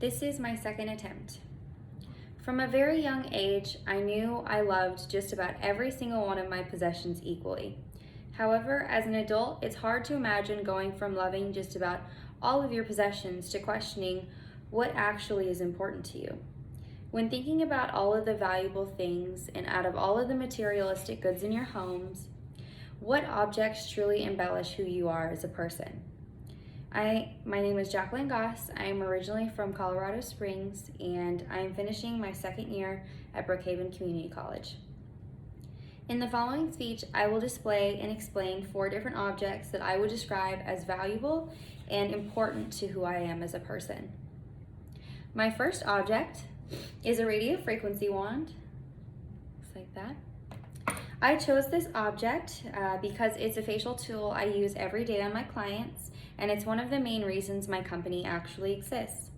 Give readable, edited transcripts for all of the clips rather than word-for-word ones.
This is my second attempt. From a very young age, I knew I loved just about every single one of my possessions equally. However, as an adult, it's hard to imagine going from loving just about all of your possessions to questioning what actually is important to you. When thinking about all of the valuable things and out of all of the materialistic goods in your homes, what objects truly embellish who you are as a person? My name is Jacqueline Goss. I am originally from Colorado Springs, and I am finishing my second year at Brookhaven Community College. In the following speech, I will display and explain 4 different objects that I would describe as valuable and important to who I am as a person. My first object is a radio frequency wand. Looks like that. I chose this object because it's a facial tool I use every day on my clients, and it's one of the main reasons my company actually exists.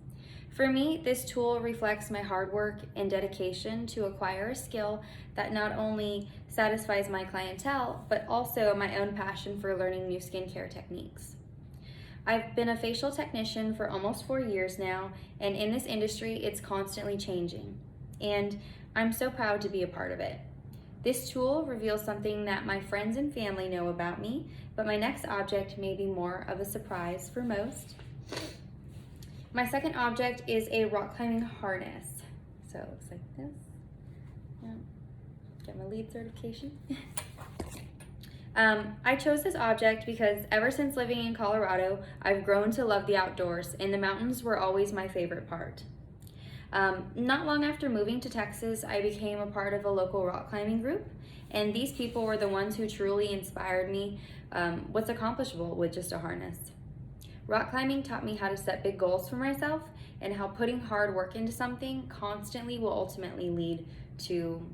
For me, this tool reflects my hard work and dedication to acquire a skill that not only satisfies my clientele, but also my own passion for learning new skincare techniques. I've been a facial technician for almost 4 years now, and in this industry, it's constantly changing, and I'm so proud to be a part of it. This tool reveals something that my friends and family know about me, but my next object may be more of a surprise for most. My second object is a rock climbing harness. So it looks like this. Get my LEED certification. I chose this object because ever since living in Colorado, I've grown to love the outdoors, and the mountains were always my favorite part. Not long after moving to Texas, I became a part of a local rock climbing group, and these people were the ones who truly inspired me what's accomplishable with just a harness. Rock climbing taught me how to set big goals for myself and how putting hard work into something constantly will ultimately lead to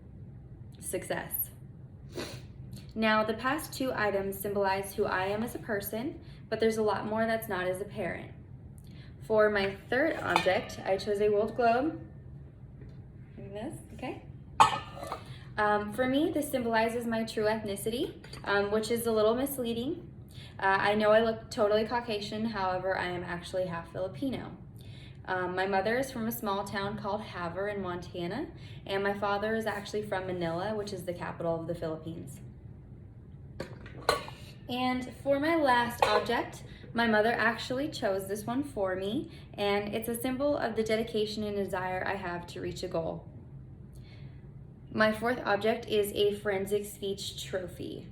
success. Now, the past 2 items symbolize who I am as a person, but there's a lot more that's not as a parent. For my third object, I chose a world globe. Like this, okay? For me, this symbolizes my true ethnicity, which is a little misleading. I know I look totally Caucasian, however, I am actually half Filipino. My mother is from a small town called Havre in Montana, and my father is actually from Manila, which is the capital of the Philippines. And for my last object, my mother actually chose this one for me, and it's a symbol of the dedication and desire I have to reach a goal. My fourth object is a forensic speech trophy.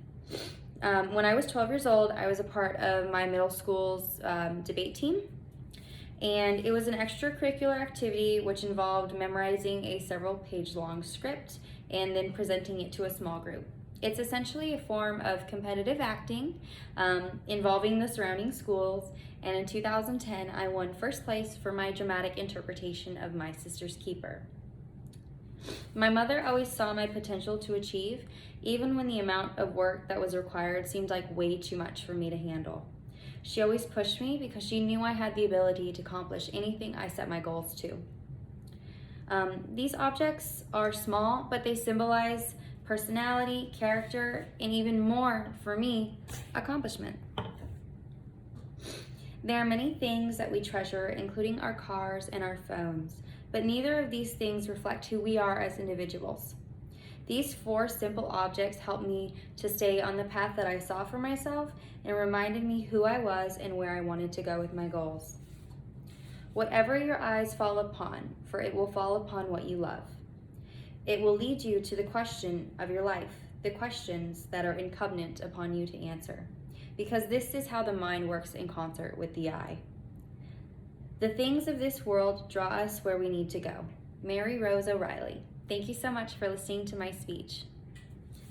When I was 12 years old, I was a part of my middle school's debate team, and it was an extracurricular activity which involved memorizing a several-page long script and then presenting it to a small group. It's essentially a form of competitive acting involving the surrounding schools, and in 2010, I won first place for my dramatic interpretation of My Sister's Keeper. My mother always saw my potential to achieve, even when the amount of work that was required seemed like way too much for me to handle. She always pushed me because she knew I had the ability to accomplish anything I set my goals to. These objects are small, but they symbolize personality, character, and even more, for me, accomplishment. There are many things that we treasure, including our cars and our phones, but neither of these things reflect who we are as individuals. These 4 simple objects helped me to stay on the path that I saw for myself and reminded me who I was and where I wanted to go with my goals. Whatever your eyes fall upon, for it will fall upon what you love. It will lead you to the question of your life, the questions that are incumbent upon you to answer, because this is how the mind works in concert with the eye. The things of this world draw us where we need to go. Mary Rose O'Reilly. Thank you so much for listening to my speech.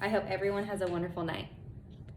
I hope everyone has a wonderful night.